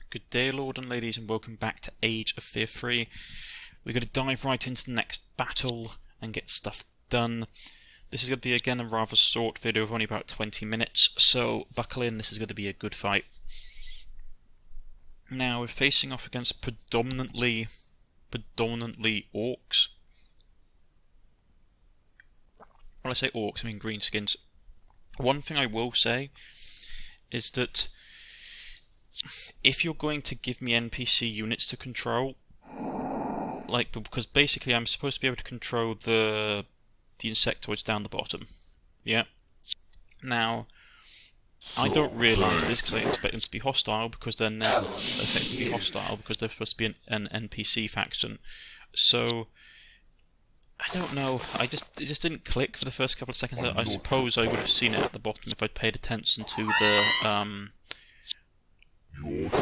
Good day, Lord and ladies, and welcome back to Age of Fear 3. We're going to dive right into the next battle and get stuff done. This is going to be, again, a rather short video of only about 20 minutes, so buckle in, this is going to be a good fight. Now, we're facing off against predominantly orcs. When I say orcs, I mean greenskins. One thing I will say is that if you're going to give me NPC units to control, because basically I'm supposed to be able to control the insectoids down the bottom, yeah? Now, I don't realise this because I expect them to be hostile because they're not effectively hostile because they're supposed to be an NPC faction. So, I don't know, it just didn't click for the first couple of seconds. I suppose I would have seen it at the bottom if I'd paid attention to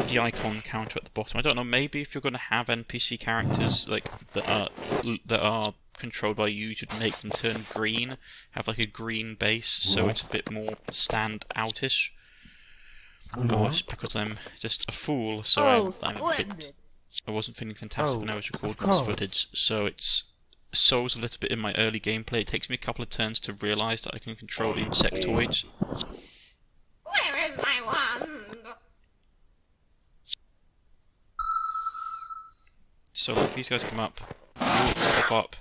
the icon counter at the bottom. I don't know, maybe if you're going to have NPC characters like that are controlled by you, you should make them turn green, have like a green base, so it's a bit more stand-outish. Or it's because I'm just a fool, so I wasn't feeling fantastic when I was recording this footage, so it's a little bit in my early gameplay. It takes me a couple of turns to realise that I can control the insectoids. Where is my wand? So like these guys come up, the orcs pop up,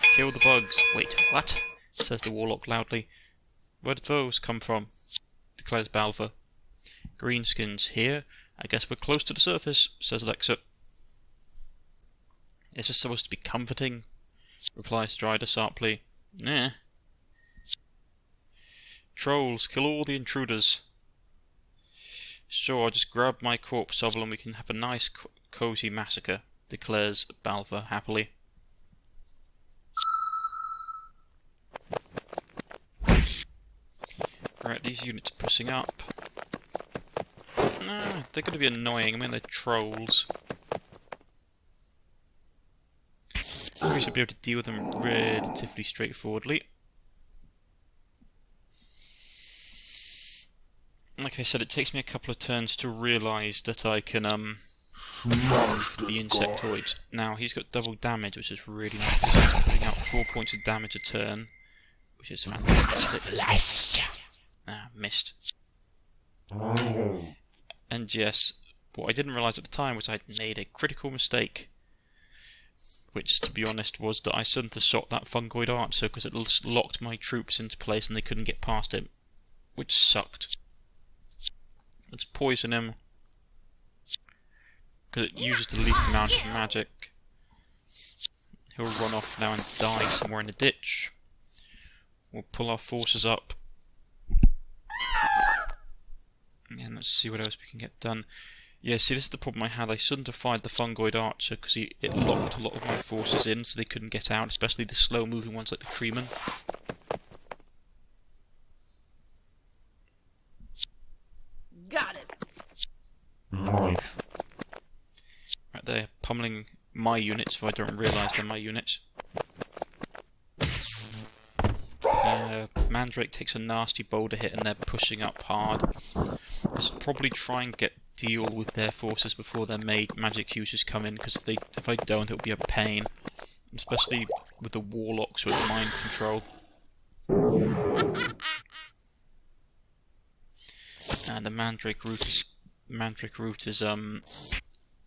kill the bugs. Wait, what? Says the warlock loudly. Where did those come from? Declares Balver. Greenskins here. I guess we're close to the surface, says Alexa. Is this supposed to be comforting? Replies Dryad sharply. Nah. Trolls, kill all the intruders. Sure, I'll just grab my corpse shovel and we can have a nice cozy massacre, declares Balver happily. Right, these units are pushing up. Nah, they're going to be annoying. I mean, they're trolls. We should be able to deal with them relatively straightforwardly. Like I said, it takes me a couple of turns to realise that I can move the insectoids. Now, he's got double damage, which is really nice. He's putting out 4 points of damage a turn, which is fantastic. Ah, missed. And yes, what I didn't realise at the time was I'd made a critical mistake. Which, to be honest, was that I shouldn't have shot that fungoid archer because it locked my troops into place and they couldn't get past him. Which sucked. Let's poison him. Because it uses the least amount of magic. He'll run off now and die somewhere in the ditch. We'll pull our forces up. And let's see what else we can get done. Yeah, see, this is the problem I had. I shouldn't have fired the fungoid archer because it locked a lot of my forces in so they couldn't get out, especially the slow-moving ones like the Freeman. Got it. Nice. Right, they're pummeling my units if I don't realise they're my units. Mandrake takes a nasty boulder hit and they're pushing up hard. I should probably try and deal with their forces before their magic users come in, because if I don't, it'll be a pain. Especially with the warlocks with mind control. And the mandrake root is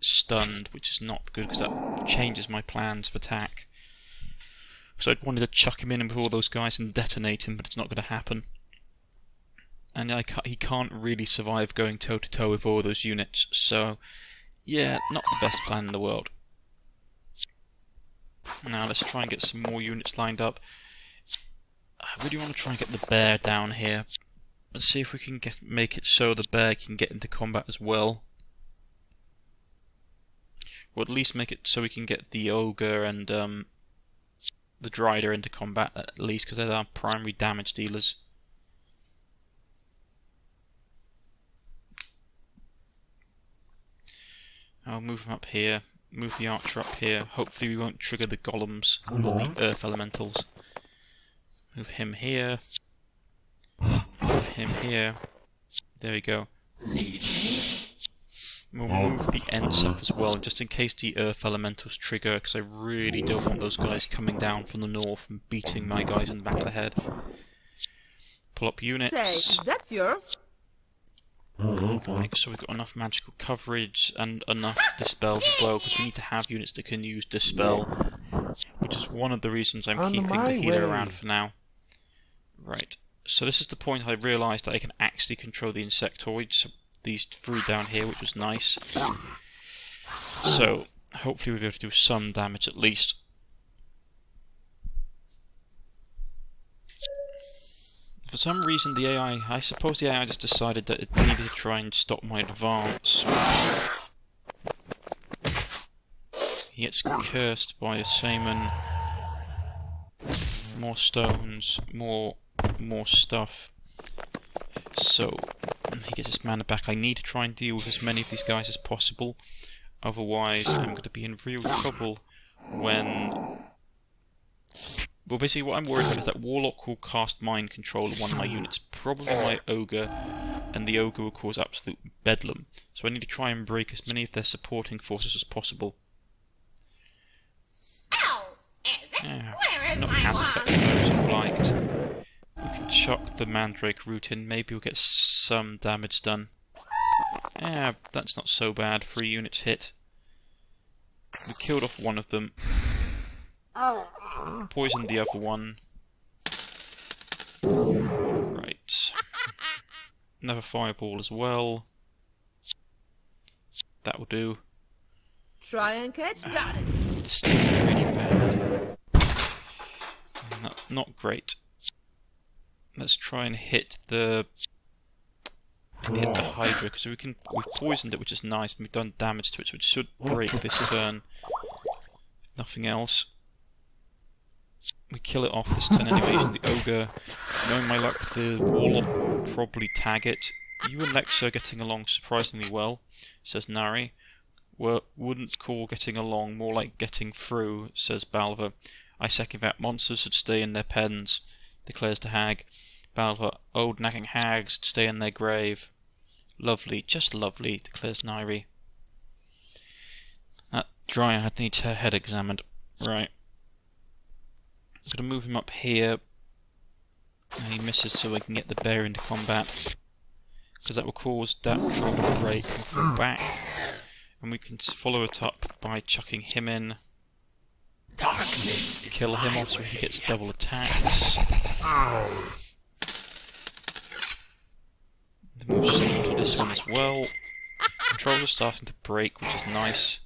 stunned, which is not good because that changes my plans of attack. So I'd wanted to chuck him in before those guys and detonate him, but it's not going to happen. And he can't really survive going toe-to-toe with all those units, so yeah, not the best plan in the world. Now let's try and get some more units lined up. I really want to try and get the bear down here. Let's see if we can make it so the bear can get into combat as well. Or at least make it so we can get the ogre and the dryad into combat at least, because they're our primary damage dealers. I'll move him up here, move the archer up here. Hopefully we won't trigger the golems or the earth elementals. Move him here. Move him here. There we go. We'll move the ends up as well, just in case the earth elementals trigger, because I really don't want those guys coming down from the north and beating my guys in the back of the head. Pull up units. Say, that's yours. Make sure we've got enough magical coverage and enough dispels as well, because we need to have units that can use dispel, which is one of the reasons I'm keeping the healer around for now. Right, so this is the point I realised that I can actually control the insectoids, these three down here, which was nice. So, hopefully we'll be able to do some damage at least. For some reason the AI, I suppose the AI just decided that it needed to try and stop my advance. He gets cursed by the shaman. More stones, more stuff. So, he gets his mana back. I need to try and deal with as many of these guys as possible. Otherwise, I'm going to be in real trouble when... Well, basically what I'm worried about is that Warlock will cast Mind Control on one of my units, probably my Ogre, and the Ogre will cause absolute bedlam. So I need to try and break as many of their supporting forces as possible. Ow! Is it? Yeah, Where is not my as wand? effective as I've liked. We can chuck the Mandrake root in, maybe we'll get some damage done. Yeah, that's not so bad, 3 units hit. We killed off one of them. Poisoned the other one. Right. Another fireball as well. That will do. Try and catch. Got it. Still really bad. Not great. Let's try and hit the Hydra, because we've poisoned it, which is nice, and we've done damage to it, so it should break this turn. Nothing else. We kill it off this turn anyway, using the Ogre. Knowing my luck, the Warlock will probably tag it. You and Lexa are getting along surprisingly well, says Nari. Wouldn't call getting along, more like getting through, says Balva. I second that. Monsters should stay in their pens, declares the hag. Balva, old nagging hags should stay in their grave. Lovely, just lovely, declares Nairi. That dryad needs her head examined. Right. I'm going to move him up here. And he misses so we can get the bear into combat. Because that will cause that troll to break and fall back. And we can follow it up by chucking him in. Kill him off so he gets double attacks. Then move some to this one as well. Controls are starting to break, which is nice.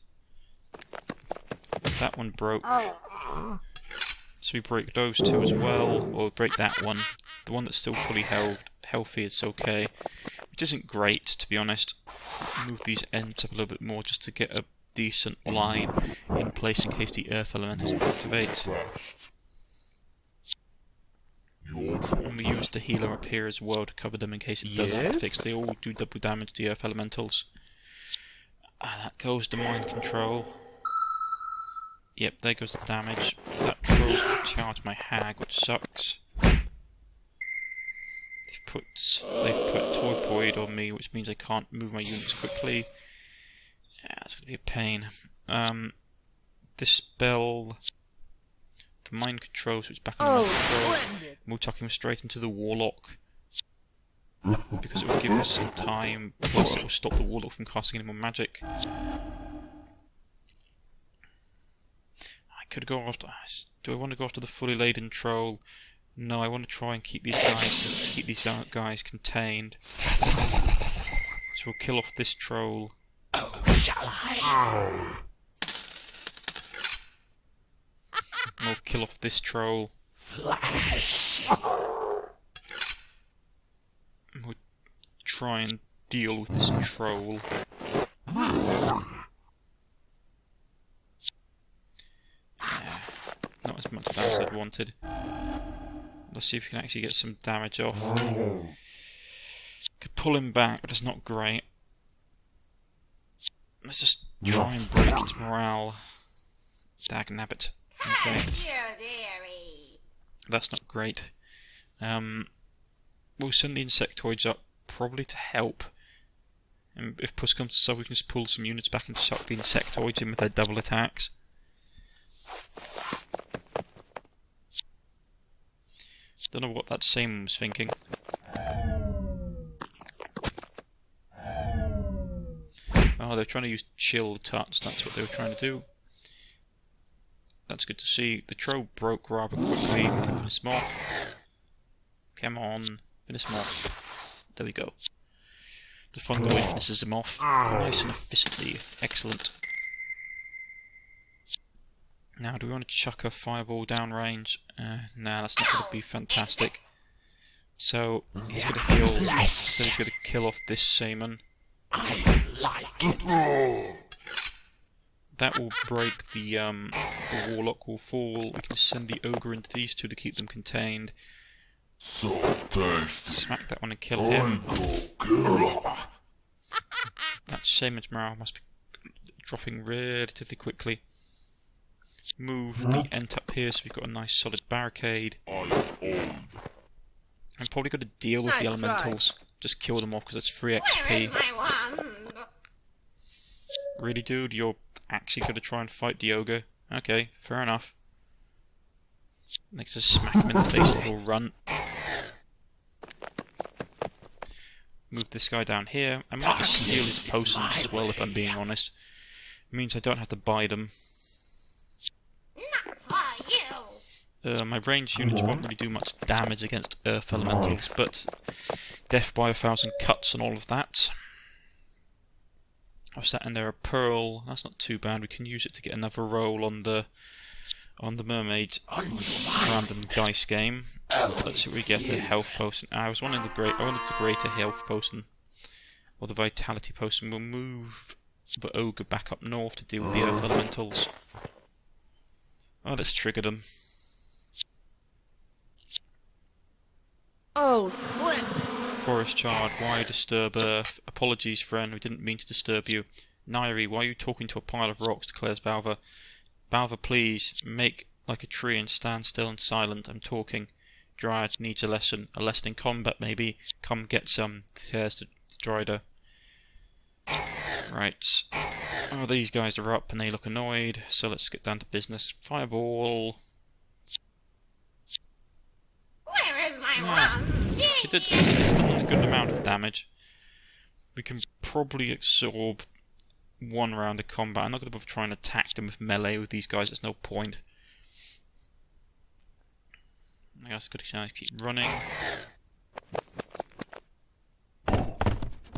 That one broke. So we break those two as well, or break that one. The one that's still fully healthy is okay. Which isn't great, to be honest. Move these ends up a little bit more just to get a decent line in place in case the earth elementals activate. And we use the healer up here as well to cover them in case it does activate, because they all do double damage to the earth elementals. That goes to mind control. Yep, there goes the damage. That troll's going to charge my hag, which sucks. They've put torpoid on me, which means I can't move my units quickly. Yeah, it's going to be a pain. This spell, the mind control, so it's back on mind control. We'll tuck him straight into the Warlock, because it will give us some time, plus it will stop the Warlock from casting any more magic. I could go after... Do I want to go after the fully laden troll? No, I want to try and keep these guys contained. So we'll kill off this troll. And we'll kill off this troll. And we'll try and deal with this troll. Not as much damage as I'd wanted. Let's see if we can actually get some damage off. Could pull him back, but it's not great. Let's just try and break its morale. Dagnabbit. Okay. That's not great. We'll send the insectoids up, probably to help. And if push comes to shove, we can just pull some units back and chuck the insectoids in with their double attacks. Don't know what that same was thinking. Oh, they're trying to use chill tuts, that's what they were trying to do. That's good to see. The troll broke rather quickly. Finish him off. Come on, finish him off. There we go. The fungoid finishes him off. Nice and efficiently. Excellent. Now, do we want to chuck a fireball downrange? Nah, that's not going to be fantastic. So, he's going to heal, then he's going to kill off this shaman. That will break the warlock will fall. We can send the ogre into these two to keep them contained. Smack that one and kill him. That shaman's morale must be dropping relatively quickly. Move the ent up here so we've got a nice solid barricade. I'm probably going to deal with the elementals. Just kill them off because it's free XP. Really, dude? You're actually going to try and fight the ogre? Okay, fair enough. Next, just smack him in the face and he'll run. Move this guy down here. I might just steal his potions as well, if I'm being honest. It means I don't have to buy them. My ranged units won't really do much damage against earth elementals, but death by 1,000 cuts and all of that. I've set in there a pearl. That's not too bad. We can use it to get another roll on the mermaid random dice game. Let's see what we get. A health potion. I wanted the greater health potion or the vitality potion. We'll move the ogre back up north to deal with the earth elementals. Oh, let's trigger them. Oh, flip! Forest Chard, why disturb Earth? Apologies, friend, we didn't mean to disturb you. Nairi, why are you talking to a pile of rocks? Declares Balva. Balva, please, make like a tree and stand still and silent. I'm talking. Dryad needs a lesson. A lesson in combat, maybe. Come get some. Declares the Dryad. Right. Oh, these guys are up and they look annoyed, so let's get down to business. Fireball. Where is my wand? It's done a good amount of damage. We can probably absorb one round of combat. I'm not going to bother trying to attack them with melee with these guys, there's no point. I guess good to keep running.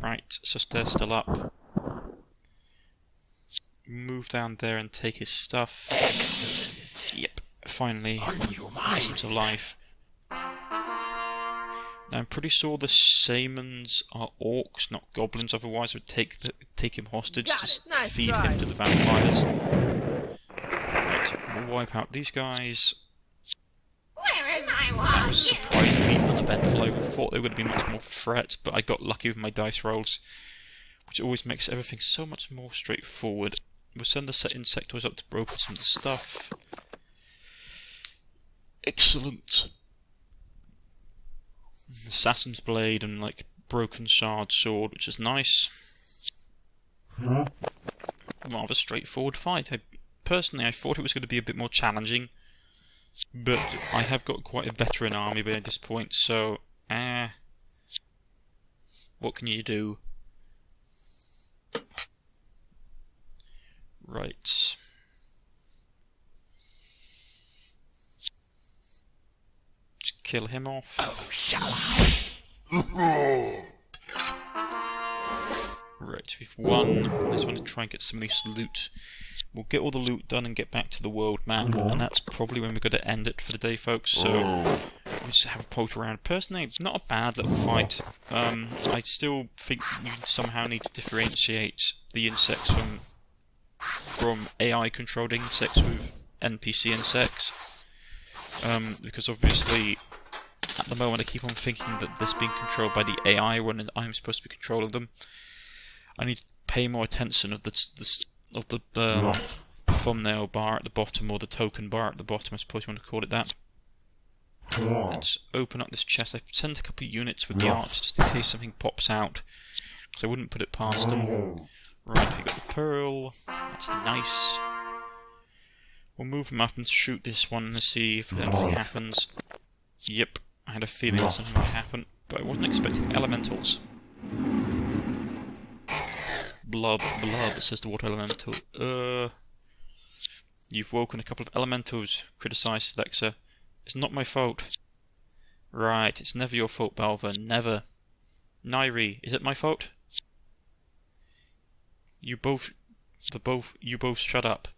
Right, so they're still up. Move down there and take his stuff. Excellent. Yep, finally, essence of life. Now I'm pretty sure the shamans are orcs, not goblins. Otherwise, would take him hostage to feed him to the vampires. Right, we'll wipe out these guys. Where is my wand? That was surprisingly uneventful. I thought they would be much more of a threat, but I got lucky with my dice rolls, which always makes everything so much more straightforward. We'll send the insectoids up to broken some of the stuff. Excellent. Assassin's Blade and like broken shard sword, which is nice. Rather straightforward fight. Personally, I thought it was going to be a bit more challenging, but I have got quite a veteran army by this point, so what can you do? Right. Just kill him off. Oh, shall I? Right, we've won. I just want to try and get some of this loot. We'll get all the loot done and get back to the world map, and that's probably when we're going to end it for the day, folks. So we'll just have a poke around. Personally, not a bad little fight. I still think we somehow need to differentiate the insects from AI-controlled insects with NPC insects. Because obviously, at the moment I keep on thinking that this being controlled by the AI when I'm supposed to be controlling them. I need to pay more attention of the thumbnail bar at the bottom, or the token bar at the bottom, I suppose you want to call it that. Let's open up this chest. I've sent a couple of units with the arch just in case something pops out. So I wouldn't put it past them. Right, we got the pearl. That's nice. We'll move him up and shoot this one and see if anything happens. Yep, I had a feeling something might happen, but I wasn't expecting elementals. Blub, blub, says the water elemental. You've woken a couple of elementals, criticised Lexa. It's not my fault. Right, it's never your fault, Balva, never. Nairi, is it my fault? You both shut up,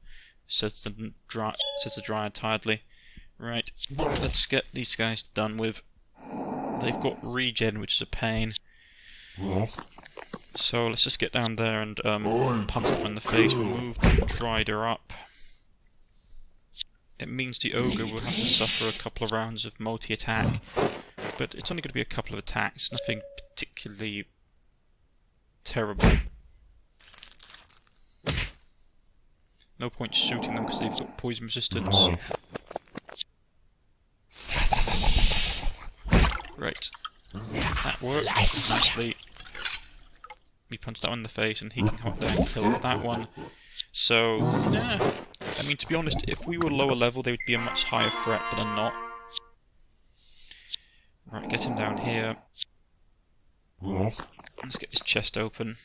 says the dryad tiredly. Right, let's get these guys done with. They've got regen, which is a pain. So let's just get down there and punch them in the face. We'll move the Dryder up. It means the ogre will have to suffer a couple of rounds of multi-attack, but it's only going to be a couple of attacks, nothing particularly terrible. No point shooting them because they've got poison resistance. Right, that worked nicely. We punch that one in the face and he can come up there and kill that one. So, yeah, I mean, to be honest, if we were lower level they would be a much higher threat, but they're not. Right, get him down here. Let's get his chest open.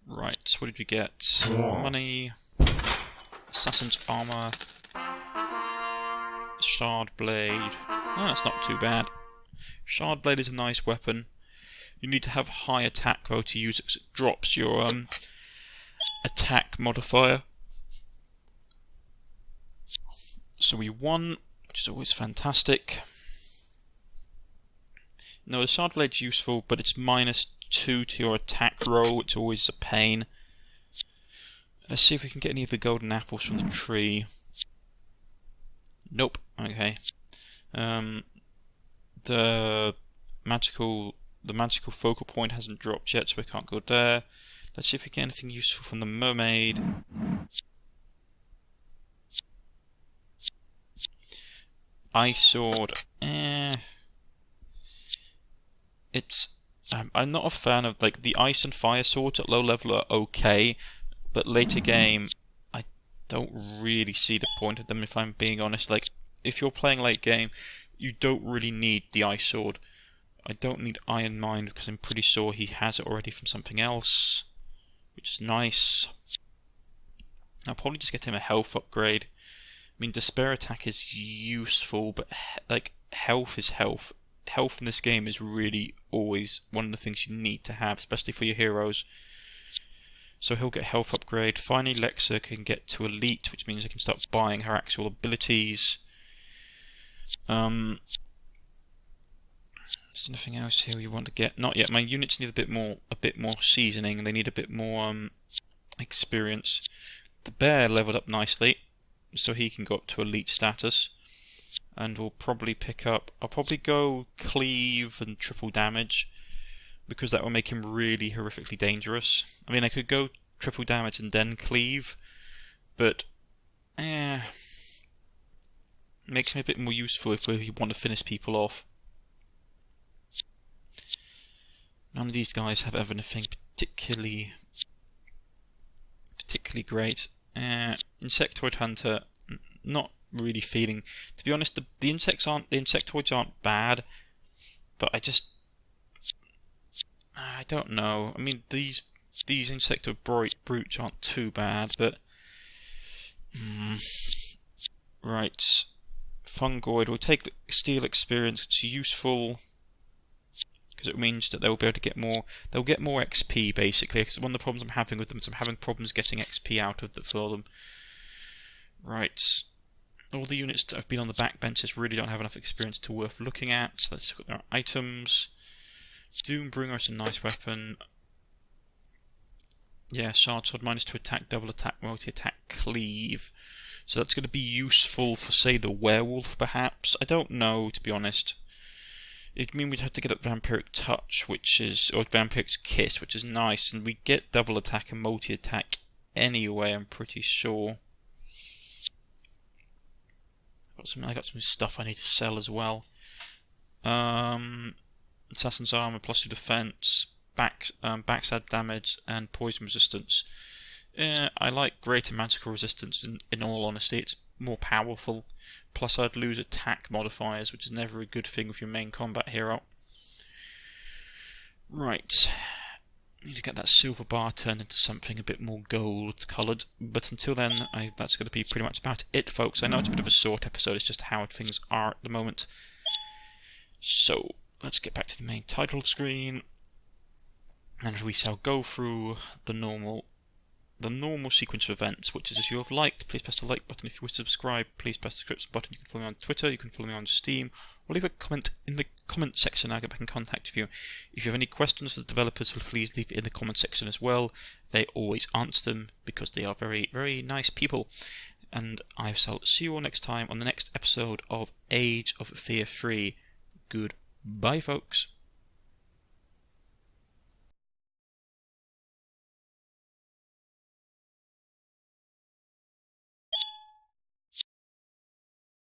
Right, what did we get? Money, assassin's armor, shard blade. Oh, that's not too bad. Shard blade is a nice weapon. You need to have high attack though to use it because it drops your attack modifier. So we won, which is always fantastic. No, the shard blade's useful, but it's -2 to your attack roll, which is always a pain. Let's see if we can get any of the golden apples from the tree. Nope. Okay. The magical focal point hasn't dropped yet, so we can't go there. Let's see if we get anything useful from the mermaid. Ice sword. It's. I'm not a fan of like the ice and fire swords at low level are okay, but later game I don't really see the point of them if I'm being honest. Like if you're playing late game, you don't really need the ice sword. I don't need Iron Mind because I'm pretty sure he has it already from something else, which is nice. I'll probably just get him a health upgrade. I mean, Despair Attack is useful, but like health is health. Health in this game is really always one of the things you need to have, especially for your heroes. So he'll get health upgrade. Finally, Lexa can get to Elite, which means I can start buying her actual abilities. There's nothing else here we want to get. Not yet. My units need a bit more seasoning. They need a bit more experience. The bear leveled up nicely, so he can go up to Elite status. And we'll probably pick up. I'll probably go cleave and triple damage because that will make him really horrifically dangerous. I mean, I could go triple damage and then cleave, but makes me a bit more useful if we want to finish people off. None of these guys have anything particularly great. Insectoid Hunter, not really feeling. To be honest, the insectoids aren't bad, but I don't know. I mean, these insectoid brutes aren't too bad, but right. Fungoid will take steel experience. It's useful because it means that they'll be able to get more. They'll get more XP basically. Because one of the problems I'm having with them is I'm having problems getting XP out of for them. Right. All the units that have been on the backbenches really don't have enough experience to worth looking at. So let's look at their items. Doombringer is a nice weapon. Yeah, Shard Sword, -2 attack, double attack, multi-attack, cleave. So that's going to be useful for, say, the werewolf, perhaps. I don't know, to be honest. It'd mean we'd have to get up Vampiric Touch, or Vampiric Kiss, which is nice, and we get double attack and multi-attack anyway, I'm pretty sure. I got some stuff I need to sell as well. Assassin's Armor, +2 defense, backstab damage, and poison resistance. I like greater magical resistance, in all honesty. It's more powerful. Plus I'd lose attack modifiers, which is never a good thing with your main combat hero. Right. Need to get that silver bar turned into something a bit more gold coloured. But until then, that's going to be pretty much about it, folks. I know it's a bit of a short episode, it's just how things are at the moment. So, let's get back to the main title screen. And we shall go through the normal sequence of events, which is, if you have liked, please press the like button. If you wish to subscribe, please press the subscribe button. You can follow me on Twitter, you can follow me on Steam, or leave a comment in the comment section. I'll get back in contact with you. If you have any questions for the developers, please leave it in the comment section as well. They always answer them, because they are very, very nice people. And I shall see you all next time on the next episode of Age of Fear 3. Goodbye, folks.